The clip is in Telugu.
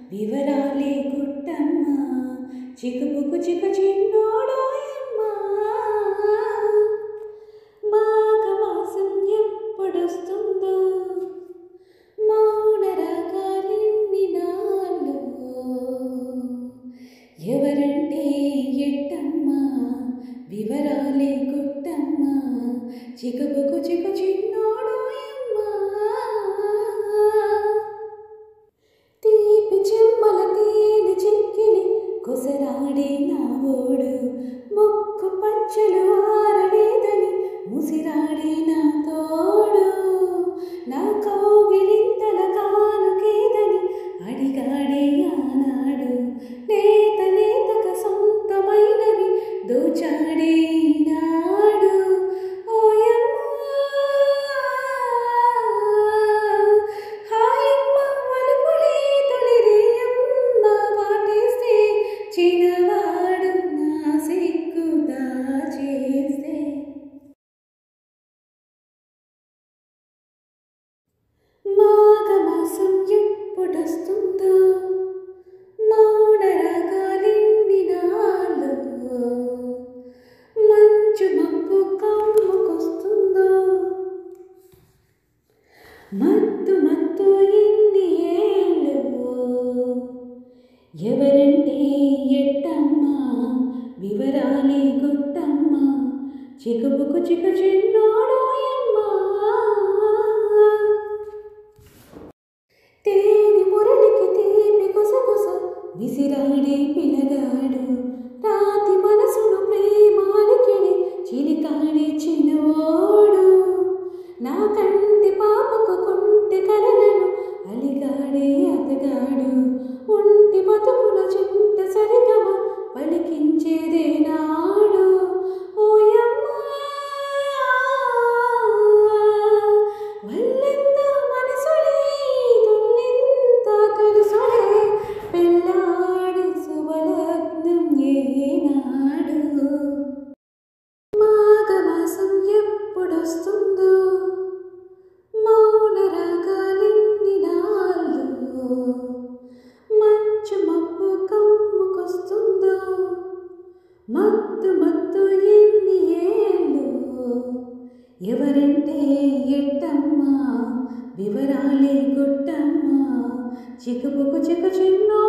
వివరాలే గుట్టమ్మ చికుపుకు చిక చిన్నోడాయమ్మ మాఘమాసం ఎప్పుడొస్తుందో మౌన రాగాలిన్ని నాలో ఎవరంటే ఎట్టమ్మ వివరాలే గుట్టమ్మ చికుపుకు చిక చిన్నోడాయమ్మ తీపి చెమ్మల తేనె చిక్కిలి కొసరాడే నా ఓడు మొక్కు పచ్చలు ఆరలేదని ముసిరాడే నా తోడు నా కౌగిలింతల కానుకేదని అడిగాడే ఆనాడు లేత లేతక సొంతమైనవి దోచాడే నాడు చిన్నవాడు నా సిగ్గు దాచేస్తే మాఘమాసం ఎప్పుడొస్తుందో మౌన రాగాలిన్ని నాలో మంచు మబ్బు కమ్ముకొస్తుందో మత్తు మత్తు ఎన్ని ఏళ్ళు ఎవరంటే ఎట్టమ్మ వివరాలే గుట్టమ్మ చికుపుకు చిక చిన్నోడాయమ్మ తేనె మురళికి తీపి కొసకొస విసిరాడే పిలగాడు రాతి మనసును ప్రేమాలికిడి చిలికాడే చిన్నవాడు నా కంటి పాపకు కొంటె కలలను అలిగాడే అతగాడు ఒంటి బతుకుల చింత సరిగమ పలికించేదే నాడు ఓయమ్మ వల్లెంత మనసులే తుల్లింత తెలుసులే పెళ్ళాడి శుభలగ్నం ఏనాడు మాఘమాసం ఎప్పుడొస్తుందో మౌన రాగాలిన్ని నాలో మంచు మబ్బు కమ్ముకొస్తుందో మత్తు మత్తు ఎన్ని ఏళ్ళు ఎవరంటే ఎట్టమ్మ వివరాలే గుట్టమ్మ చికుపుకు చిక చిన్నో